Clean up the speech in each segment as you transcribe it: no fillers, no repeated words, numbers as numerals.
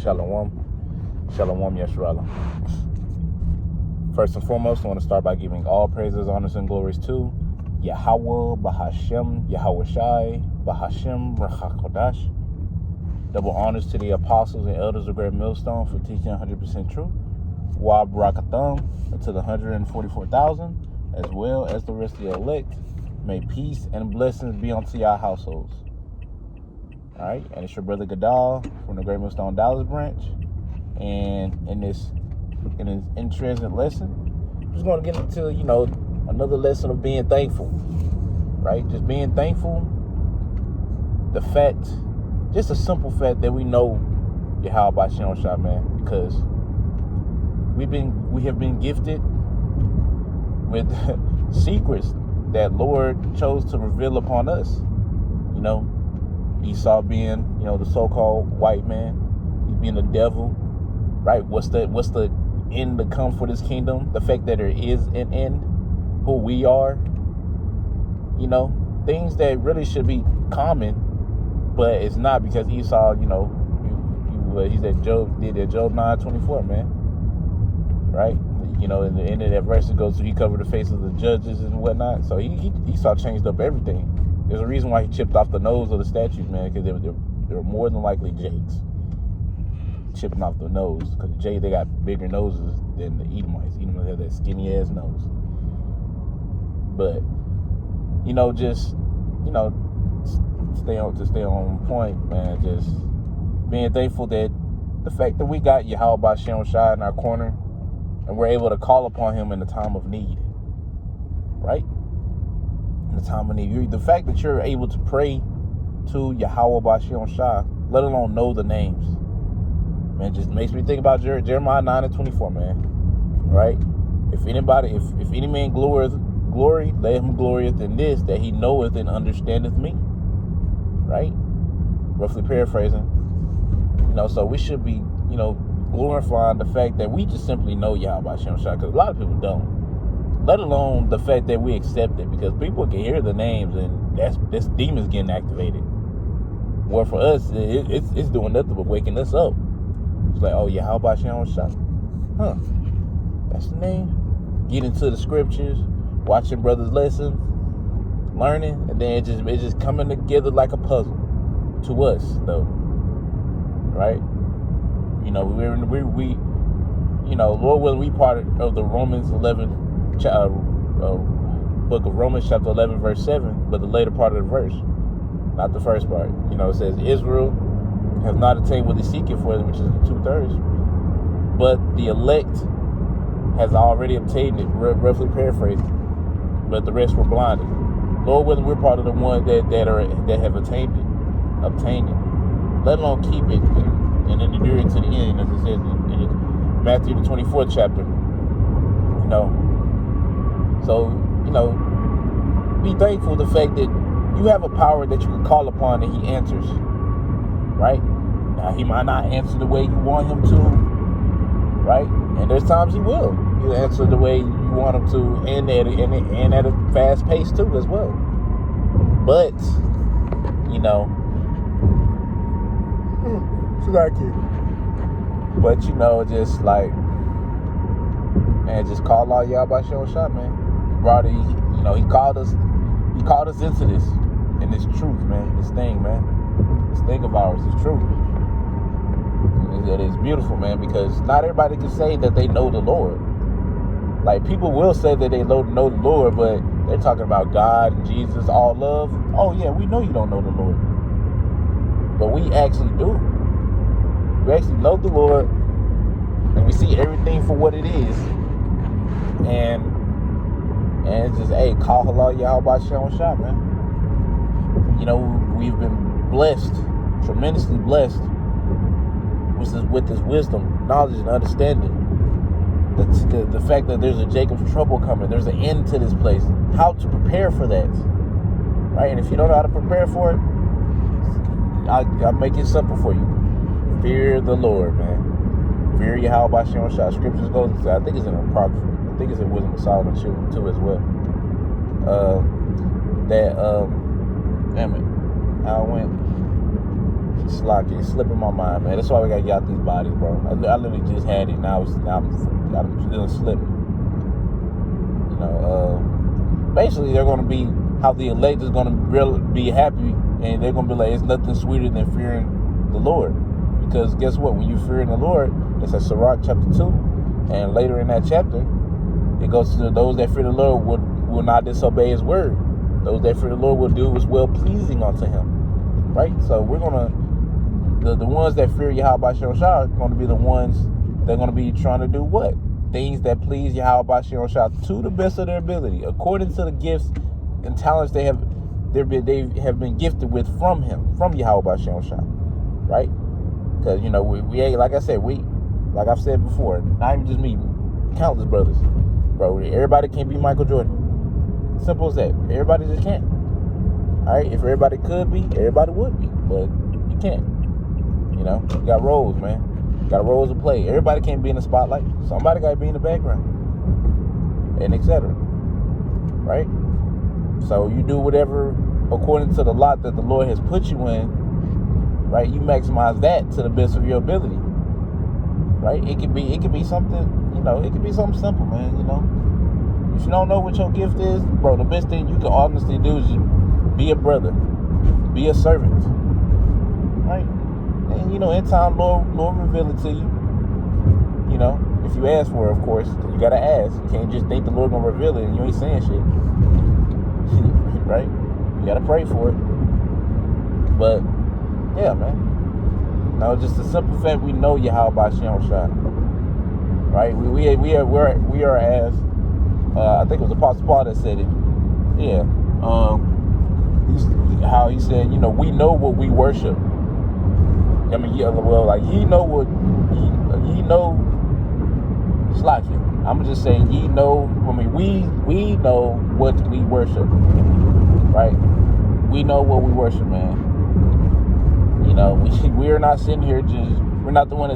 Shalom. Shalom Yeshua. First and foremost, I want to start by giving all praises, honors, and glories to Yahweh, Bahashem, Yahweh Shai, Bahashem, Rachakodash. Double honors to the apostles and elders of Great Millstone for teaching 100% truth. Wa Barakatham, to the 144,000, as well as the rest of the elect. May peace and blessings be unto your households. All right, and it's your brother Gadal from the Great Millstone Dallas branch. And in this interesting lesson, I'm just going to get into, another lesson of being thankful, right? Just being thankful. The fact, just a simple fact that we know Yahweh Shem Shah, man, because we have been gifted with secrets that Lord chose to reveal upon us. Esau being, the so-called white man, he's being the devil, right? What's the end to come for this kingdom? The fact that there is an end, who we are, things that really should be common, but it's not, because Esau, he said Job 9:24, man, right? In the end of that verse, it goes to he covered the face of the judges and whatnot. So Esau changed up everything. There's a reason why he chipped off the nose of the statues, man, because they were more than likely Jakes. Chipping off the nose, because they got bigger noses than the Edomites. Edomites have that skinny ass nose. But stay on point, man. Just being thankful that the fact that we got Yahweh Shem Shai in our corner, and we're able to call upon him in the time of need, right? In the time of need, the fact that you're able to pray to Yahweh Shem Shai, let alone know the names, man, just makes me think about Jeremiah 9:24, man. Right? If any man glory, let him glorieth in this, that he knoweth and understandeth me. Right? Roughly paraphrasing. So we should be, glorifying the fact that we just simply know Yahweh Shem Shai, because a lot of people don't. Let alone the fact that we accept it, because people can hear the names and that's demons getting activated. Well, for us, it's doing nothing but waking us up. It's like, oh, Yahweh Shem Shai. Huh. That's the name. Get into the scriptures, watching brothers' lessons, learning, and then it's just coming together like a puzzle to us, though. Right? Lord willing, we part of the Romans 11 book of Romans chapter 11 verse 7, but the later part of the verse, not the first part. It says Israel have not attained what they seek it for, which is 2/3, but the elect has already obtained it, roughly paraphrased, but the rest were blinded. Lord willing, we're part of the ones that have obtained it, let alone keep it and endure it to the end, as it says in Matthew the 24th chapter. So be thankful the fact that you have a power that you can call upon and he answers. Right? Now, he might not answer the way you want him to, right? And there's times he will. He'll answer the way you want him to, and at a fast pace too, as well. But, just like, man, just call out Yahweh Shem Shai, man. He called us into this, and this truth, man, this thing, man. This thing of ours is true. It is beautiful, man, because not everybody can say that they know the Lord. Like, people will say that they know the Lord, but they're talking about God and Jesus, all love. Oh, yeah, we know you don't know the Lord. But we actually do. We actually know the Lord, and we see everything for what it is. And it's just, hey, call halal Yahweh Shem Shai, man. We've been blessed, tremendously blessed, with this wisdom, knowledge, and understanding. The fact that there's a Jacob's trouble coming, there's an end to this place. How to prepare for that, right? And if you don't know how to prepare for it, I'll make it simple for you. Fear the Lord, man. Fear Yahweh Shem Shai. Scriptures goes, I think it's in Apocrypha. I think it's in Wisdom of Solomon too as well. Damn it, how it went. Slocky, it's slipping my mind, man. That's why we gotta get out these bodies, bro. I literally just had it. Now I'm still slipping. You know, basically they're gonna be how the elect is gonna really be happy, and they're gonna be like, it's nothing sweeter than fearing the Lord. Because guess what? When you fear the Lord, it's at Sirach chapter 2, and later in that chapter, it goes to those that fear the Lord will not disobey His word. Those that fear the Lord will do what's well pleasing unto Him. Right? So we're gonna the ones that fear Yahweh Shem Shah are going to be the ones that are going to be trying to do what? Things that please Yahweh Shem Shah to the best of their ability, according to the gifts and talents they have been gifted with from Him, from Yahweh Shem Shah. Right? Because, you know, we ain't, like I said, like I've said before, not even just me, countless brothers. Bro, everybody can't be Michael Jordan. Simple as that. Everybody just can't. Alright? If everybody could be, everybody would be. But you can't. You know? You got roles, man. You got roles to play. Everybody can't be in the spotlight. Somebody got to be in the background. And etc. Right? So you do whatever according to the lot that the Lord has put you in. Right? You maximize that to the best of your ability. Right? It could be something, you know, it could be something simple, man, you know. If you don't know what your gift is, bro, the best thing you can honestly do is just be a brother. Be a servant. Right? And, you know, in time, Lord reveal it to you. You know, if you ask for it, of course, because you got to ask. You can't just think the Lord going to reveal it and you ain't saying shit. Right? You got to pray for it. But, yeah, man. No, just the simple fact we know Yahweh Shem Shah. Right? We are as I think it was Apostle Paul that said it. Yeah. How he said, you know, we know what we worship. I mean, yeah, well, like ye know what ye know. Slocky. I'm just saying, ye know. I mean, we know what we worship. Right? We know what we worship, man. You know, we are not sitting here we're not the one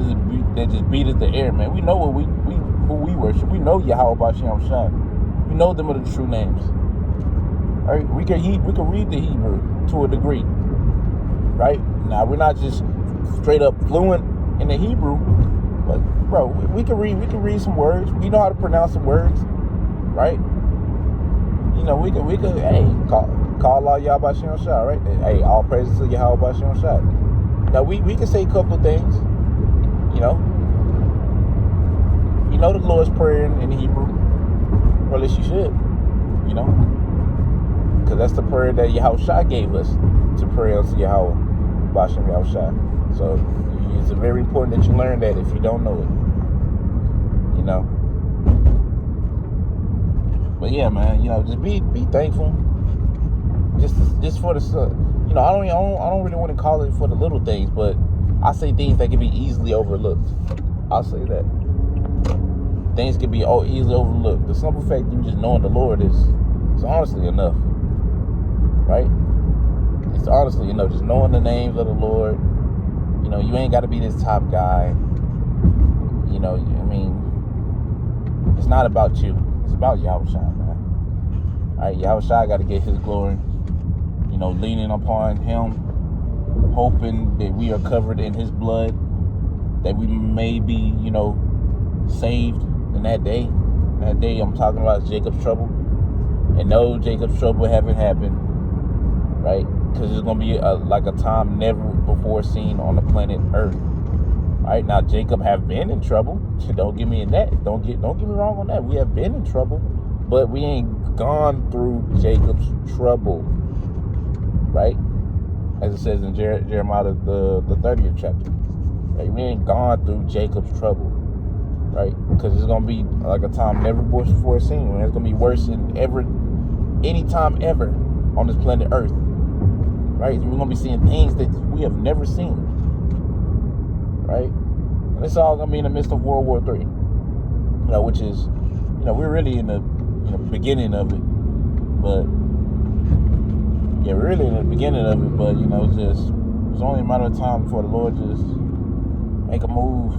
that just beat at the air, man. We know who we worship. We know Yahweh Shem Shah. We know them are the true names. All right, we can read the Hebrew to a degree. Right? Now we're not just straight up fluent in the Hebrew, but bro, we can read some words. We know how to pronounce some words. Right? You know, we could hey, call all Yahweh Shem Shah, right? Hey, all praises to Yahweh Shem Shah. Now we can say a couple of things, you know. You know the Lord's Prayer in Hebrew, or at least you should, you know, because that's the prayer that Yahushua gave us to pray unto Yahweh, Bashem Yahushua. So it's very important that you learn that if you don't know it, you know. But yeah, man, you know, just be thankful. Just for the, you know, I don't really want to call it for the little things, but I say things that can be easily overlooked. I'll say that things can be easily overlooked. The simple fact you just knowing the Lord is honestly enough, right? It's honestly enough. Just knowing the names of the Lord. You know, you ain't got to be this top guy. You know, I mean, it's not about you. It's about Yahushua, man. All right, Yahushua got to get His glory. You know, leaning upon Him, hoping that we are covered in His blood, that we may be, you know, saved in that day. That day I'm talking about is Jacob's trouble. And no, Jacob's trouble haven't happened, right? Because it's going to be like a time never before seen on the planet Earth. Right? Now, Jacob have been in trouble. Don't get me in that. Don't get me wrong on that. We have been in trouble, but we ain't gone through Jacob's trouble. Right? As it says in Jeremiah, the 30th chapter. Right? We ain't gone through Jacob's trouble. Right? Because it's going to be like a time never before seen. When it's going to be worse than any time ever on this planet Earth. Right? We're going to be seeing things that we have never seen. Right? And it's all going to be in the midst of World War III. You know, which is, you know, we're really in the beginning of it. But yeah, we're really in the beginning of it, but, you know, it's only a matter of time before the Lord just make a move,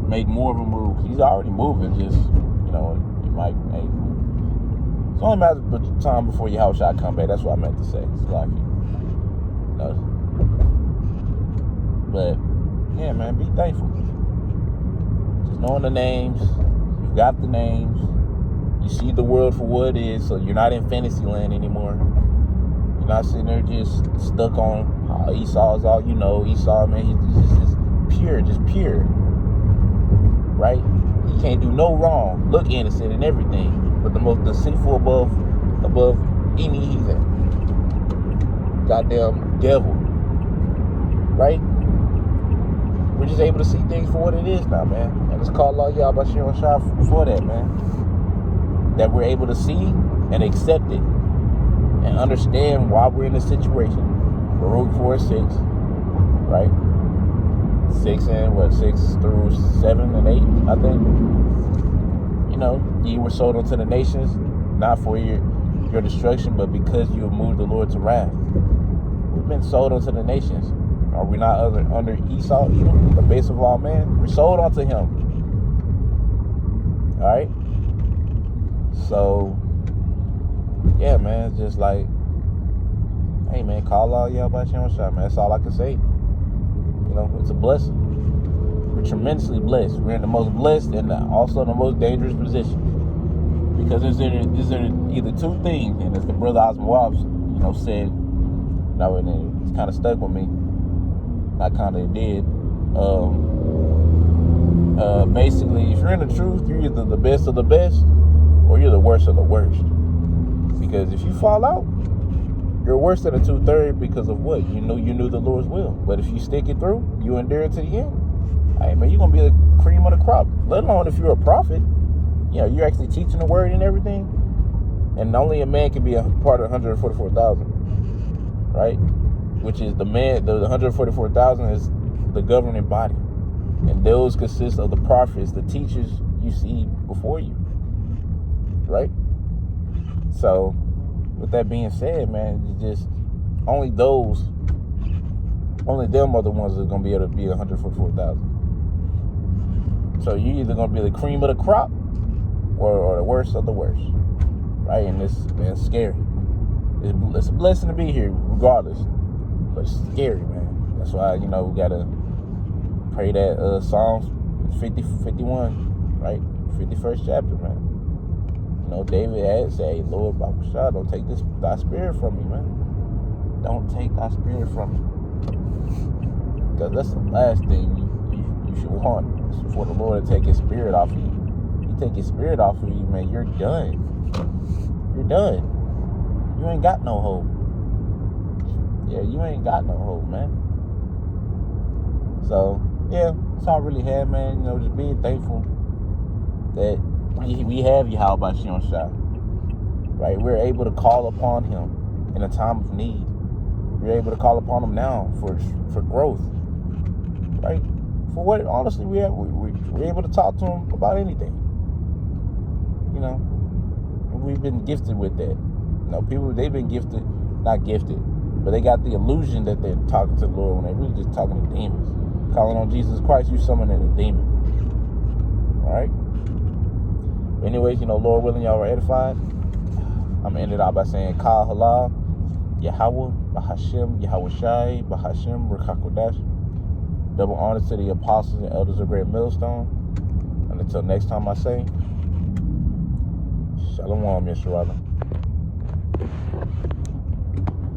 make more of a move. He's already moving, just, you know, he might make a move. It's only a matter of time before Yahushua come back. That's what I meant to say. It's like, you know, But yeah, man, be thankful. Just knowing the names, you got the names, you see the world for what it is, so you're not in fantasy land anymore. You're not sitting there just stuck on Esau's all you know. Esau, man, he's just pure, right? He can't do no wrong, look innocent and everything, but the most deceitful above any heathen. Goddamn devil, right? We're just able to see things for what it is now, man. And it's called Allah Yahweh Shir Shah for that, man. That we're able to see and accept it and understand why we're in this situation. Baruch 4:6, right? 6 through 7 and 8, I think. You know, you were sold unto the nations, not for your destruction, but because you have moved the Lord to wrath. We've been sold unto the nations. Are we not under Esau, Edom, the base of all men? We're sold unto him. All right? So, yeah, man, it's just like, hey, man, call all y'all by Shem Shah, man. That's all I can say. You know, it's a blessing. We're tremendously blessed. We're in the most blessed and also the most dangerous position. Because there's either two things, and as the brother Osmond you know, said, you know, and it's kind of stuck with me. I kind of did. Basically, if you're in the truth, you're either the best of the best, or you're the worst of the worst. Because if you fall out, you're worse than a 2/3 because of what? You knew the Lord's will. But if you stick it through, you endure it to the end. Hey, man, you're going to be the cream of the crop. Let alone if you're a prophet. You know, you're actually teaching the word and everything. And only a man can be a part of 144,000. Right? Which is the 144,000 is the governing body. And those consist of the prophets, the teachers you see before you. Right? So, with that being said, man, just only them are the ones that are going to be able to be 144,000. So you're either going to be the cream of the crop or the worst of the worst. Right? And it's scary. It's a blessing to be here regardless. But it's scary, man. That's why, you know, we got to pray that Psalms 51, right? 51st chapter, man. You know, David had said, hey, Lord, don't take thy spirit from me, man. Don't take thy spirit from me. Because that's the last thing you should want, is for the Lord to take his spirit off of you. You take his spirit off of you, man, you're done. You're done. You ain't got no hope. Yeah, you ain't got no hope, man. So, yeah, that's all I really had, man. You know, just being thankful that we have Yahweh Shem Shah, right? We're able to call upon him in a time of need. We're able to call upon him now for growth, right? For what, honestly, we're able to talk to him about anything. You know, we've been gifted with that. You know, people, they've been not gifted, but they got the illusion that they're talking to the Lord when they're really just talking to demons. Calling on Jesus Christ, you summoning a demon. All right? Anyways, you know, Lord willing, y'all were edified. I'm going to end it out by saying, Kal Halal, Yahweh, Bahashem, Yahweh Shai, Bahashem, Rekakodash. Double honor to the apostles and elders of Great Millstone. And until next time I say, Shalom, Yeshua.